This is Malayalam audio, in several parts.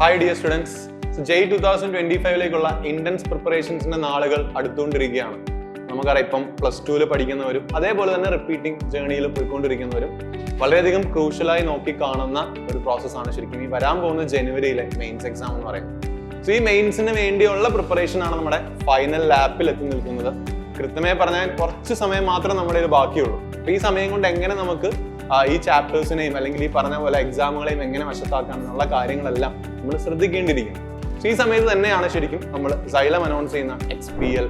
Hi dear students, so JEE 2025 intense preparations നാളുകൾ അടുത്തുകൊണ്ടിരിക്കുകയാണ്. നമുക്കറിയാം ഇപ്പം +2 പഠിക്കുന്നവരും അതേപോലെ തന്നെ റിപ്പീറ്റിംഗ് ജേർണിയിൽ പോയിക്കൊണ്ടിരിക്കുന്നവരും വളരെയധികം ക്രൂഷ്യലായി നോക്കി കാണുന്ന ഒരു പ്രോസസ്സാണ് ശരിക്കും ഈ വരാൻ പോകുന്ന ജനുവരിയിലെ മെയിൻസ് എക്സാം എന്ന് പറയുന്നത്. സോ ഈ മെയിൻസിന് വേണ്ടിയുള്ള പ്രിപ്പറേഷൻ ആണ് നമ്മുടെ ഫൈനൽ ലാപ്പിൽ എത്തി നിൽക്കുന്നത്. കൃത്യമായി പറഞ്ഞാൽ കുറച്ച് സമയം മാത്രം നമ്മുടെ കയ്യിൽ ബാക്കിയുള്ളൂ. അപ്പൊ ഈ സമയം കൊണ്ട് എങ്ങനെ നമുക്ക് ഈ ചാപ്റ്റേഴ്സിനെയും അല്ലെങ്കിൽ ഈ പറഞ്ഞ പോലെ എക്സാമുകളെയും എങ്ങനെ വശത്താക്കാം എന്നുള്ള കാര്യങ്ങളെല്ലാം നമ്മൾ ശ്രദ്ധിക്കേണ്ടിയിരിക്കുന്നു. സോ ഈ സമയത്ത് തന്നെയാണ് ശരിക്കും നമ്മൾ Xylem അനൗൺസ് ചെയ്യുന്ന XPL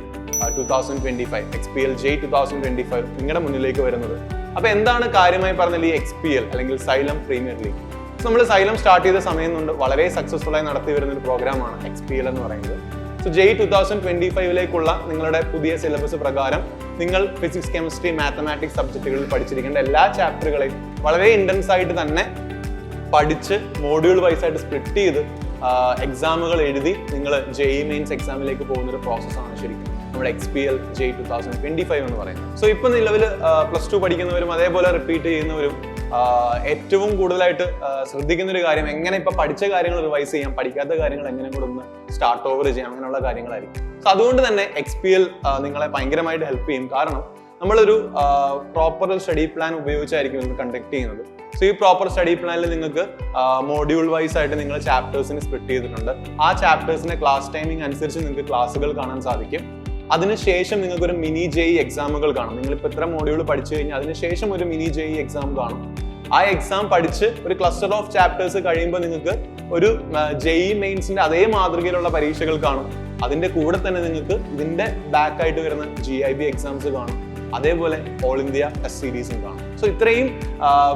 2025 XPL JEE 2025 നിങ്ങളുടെ മുന്നിലേക്ക് വരുന്നത്. അപ്പൊ എന്താണ് കാര്യമായി പറഞ്ഞാൽ ഈ XPL അല്ലെങ്കിൽ Xylem പ്രീമിയർ ലീഗ്? നമ്മൾ Xylem സ്റ്റാർട്ട് ചെയ്ത സമയം കൊണ്ട് വളരെ സക്സസ്ഫുൾ ആയി നടത്തി വരുന്ന ഒരു പ്രോഗ്രാമാണ് XPL എന്ന് പറയുന്നത്. സോ JEE 2025 നിങ്ങളുടെ പുതിയ സിലബസ് പ്രകാരം നിങ്ങൾ ഫിസിക്സ്, കെമിസ്ട്രി, മാത്തമാറ്റിക്സ് സബ്ജക്റ്റുകളിൽ പഠിച്ചിരിക്കേണ്ട എല്ലാ ചാപ്റ്ററുകളെയും വളരെ ഇന്റൻസ് ആയിട്ട് തന്നെ പഠിച്ച് മോഡ്യൂൾ വൈസ് ആയിട്ട് സ്പ്ലിറ്റ് ചെയ്ത് എക്സാമുകൾ എഴുതി നിങ്ങൾ JEE മെയിൻസ് എക്സാമിലേക്ക് പോകുന്ന ഒരു പ്രോസസ്സാണ് ശരിക്കും നമ്മുടെ XPL JEE 2025 എന്ന് പറയുന്നത്. സോ ഇപ്പൊ നിലവിൽ +2 പഠിക്കുന്നവരും അതേപോലെ റിപ്പീറ്റ് ചെയ്യുന്നവരും ഏറ്റവും കൂടുതലായിട്ട് ശ്രദ്ധിക്കുന്ന ഒരു കാര്യം എങ്ങനെ ഇപ്പൊ പഠിച്ച കാര്യങ്ങൾ റിവൈസ് ചെയ്യാം, പഠിക്കാത്ത കാര്യങ്ങൾ എങ്ങനെ കൂടെ ഒന്ന് സ്റ്റാർട്ട് ഓവർ ചെയ്യാം, അങ്ങനെയുള്ള കാര്യങ്ങളായിരിക്കും. സോ അതുകൊണ്ട് തന്നെ XPL നിങ്ങളെ ഭയങ്കരമായിട്ട് ഹെൽപ്പ് ചെയ്യും. കാരണം നമ്മളൊരു പ്രോപ്പർ സ്റ്റഡി പ്ലാൻ ഉപയോഗിച്ചായിരിക്കും ഇത് കണ്ടക്ട് ചെയ്യുന്നത്. സോ ഈ പ്രോപ്പർ സ്റ്റഡി പ്ലാനിൽ നിങ്ങൾക്ക് മോഡ്യൂൾ വൈസ് ആയിട്ട് നിങ്ങൾ ചാപ്റ്റേഴ്സിന് സ്പ്ലിറ്റ് ചെയ്തിട്ടുണ്ട്. ആ ചാപ്റ്റേഴ്സിന്റെ ക്ലാസ് ടൈമിംഗ് അനുസരിച്ച് നിങ്ങൾക്ക് ക്ലാസ്സുകൾ കാണാൻ സാധിക്കും. അതിനുശേഷം നിങ്ങൾക്ക് ഒരു മിനി JEE എക്സാമുകൾ കാണും. നിങ്ങളിപ്പോൾ ഇത്ര മോഡ്യൂൾ പഠിച്ചു കഴിഞ്ഞാൽ അതിനുശേഷം ഒരു മിനി JEE എക്സാം കാണും. ആ എക്സാം പഠിച്ച് ഒരു ക്ലസ്റ്റർ ഓഫ് ചാപ്റ്റേഴ്സ് കഴിയുമ്പോൾ നിങ്ങൾക്ക് ഒരു JEE മെയിൻസിന്റെ അതേ മാതൃകയിലുള്ള പരീക്ഷകൾ കാണും. അതിന്റെ കൂടെ തന്നെ നിങ്ങൾക്ക് ഇതിന്റെ ബാക്ക് ആയിട്ട് വരുന്ന GIB എക്സാംസ് കാണും. അതേപോലെ ഓൾ ഇന്ത്യ ടെസ്റ്റ് സീരീസും കാണും. സോ ഇത്രയും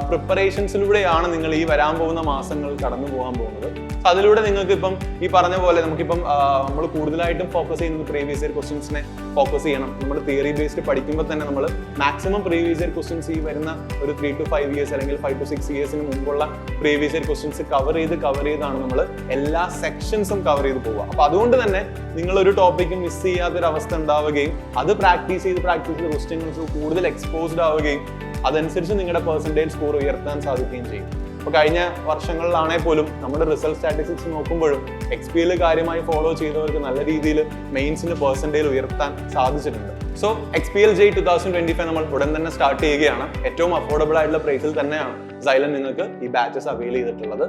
പ്രിപ്പറേഷൻസിലൂടെയാണ് നിങ്ങൾ ഈ വരാൻ പോകുന്ന മാസങ്ങൾ കടന്നു പോകാൻ പോകുന്നത്. സോ അതിലൂടെ നിങ്ങൾക്ക് ഇപ്പം ഈ പറഞ്ഞ പോലെ നമുക്കിപ്പം നമ്മൾ കൂടുതലായിട്ടും ഫോക്കസ് ചെയ്യുന്നത് പ്രീവിയസ് ഇയർ ക്വസ്റ്റ്യൻസിനെ ഫോക്കസ് ചെയ്യണം. നമ്മൾ തിയറി ബേസ്ഡ് പഠിക്കുമ്പോൾ തന്നെ നമ്മൾ മാക്സിമം പ്രീവിയസ് ഇയർ ക്വസ്റ്റ്യൻസ് ഈ വരുന്ന ഒരു 3 to 5 years അല്ലെങ്കിൽ 5 to 6 years മുമ്പുള്ള പ്രീവിയസ് ഇയർ ക്വസ്റ്റ്യൻസ് കവർ ചെയ്താണ് നമ്മൾ എല്ലാ സെക്ഷൻസും കവർ ചെയ്ത് പോവുക. അപ്പൊ അതുകൊണ്ട് തന്നെ നിങ്ങൾ ഒരു ടോപ്പിക്ക് മിസ് ചെയ്യാത്തൊരു അവസ്ഥ ഉണ്ടാവുകയും അത് പ്രാക്ടീസ് ചെയ്ത് ക്വസ്റ്റ്യൻസ് കൂടുതൽ എക്സ്പോസ്ഡ് ആവുകയും അതനുസരിച്ച് നിങ്ങളുടെ പെർസെന്റേജ് സ്കോർ ഉയർത്താൻ സാധിക്കുകയും ചെയ്യും. അപ്പൊ കഴിഞ്ഞ വർഷങ്ങളിലാണെങ്കിൽ പോലും നമ്മുടെ റിസൾട്ട് സ്റ്റാറ്റിസ്റ്റിക്സ് നോക്കുമ്പോഴും XPL കാര്യമായി ഫോളോ ചെയ്തവർക്ക് നല്ല രീതിയിൽ മെയിൻസിന് പെർസെന്റേജ് ഉയർത്താൻ സാധിച്ചിട്ടുണ്ട്. സോ XPL JEE 2025 നമ്മൾ ഉടൻ തന്നെ സ്റ്റാർട്ട് ചെയ്യുകയാണ്. ഏറ്റവും അഫോർഡബിൾ ആയിട്ടുള്ള പ്രൈസിൽ തന്നെയാണ് Xylem നിങ്ങൾക്ക് ഈ ബാച്ചസ് അവൈൽ ചെയ്തിട്ടുള്ളത്.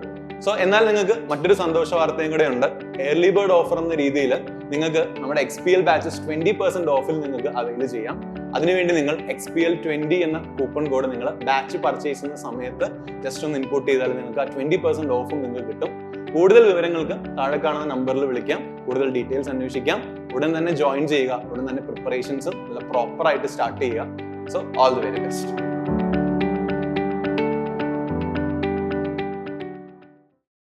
സോ എന്നാൽ നിങ്ങൾക്ക് മറ്റൊരു സന്തോഷ വാർത്തയും കൂടെ ഉണ്ട്. എയർലി ബേർഡ് ഓഫർ എന്ന രീതിയിൽ നിങ്ങൾക്ക് നമ്മുടെ XPL ബാച്ചസ് 20% ഓഫിൽ നിങ്ങൾക്ക് അവൈൽ ചെയ്യാം. അതിനുവേണ്ടി നിങ്ങൾ XPL 20 എന്ന കൂപ്പൺ കോഡ് നിങ്ങൾ ബാച്ച് പർച്ചേസ് ചെയ്യുന്ന സമയത്ത് ജസ്റ്റ് ഒന്ന് ഇൻപുട്ട് ചെയ്താൽ നിങ്ങൾക്ക് ആ 20% ഓഫും നിങ്ങൾക്ക് കിട്ടും. കൂടുതൽ വിവരങ്ങൾക്ക് താഴെ കാണുന്ന നമ്പറിൽ വിളിക്കാം, കൂടുതൽ ഡീറ്റെയിൽസ് അന്വേഷിക്കാം. ഉടൻ തന്നെ ജോയിൻ ചെയ്യുക, ഉടൻ തന്നെ പ്രിപ്പറേഷൻസും നല്ല പ്രോപ്പർ ആയിട്ട് സ്റ്റാർട്ട് ചെയ്യുക. So all the very best.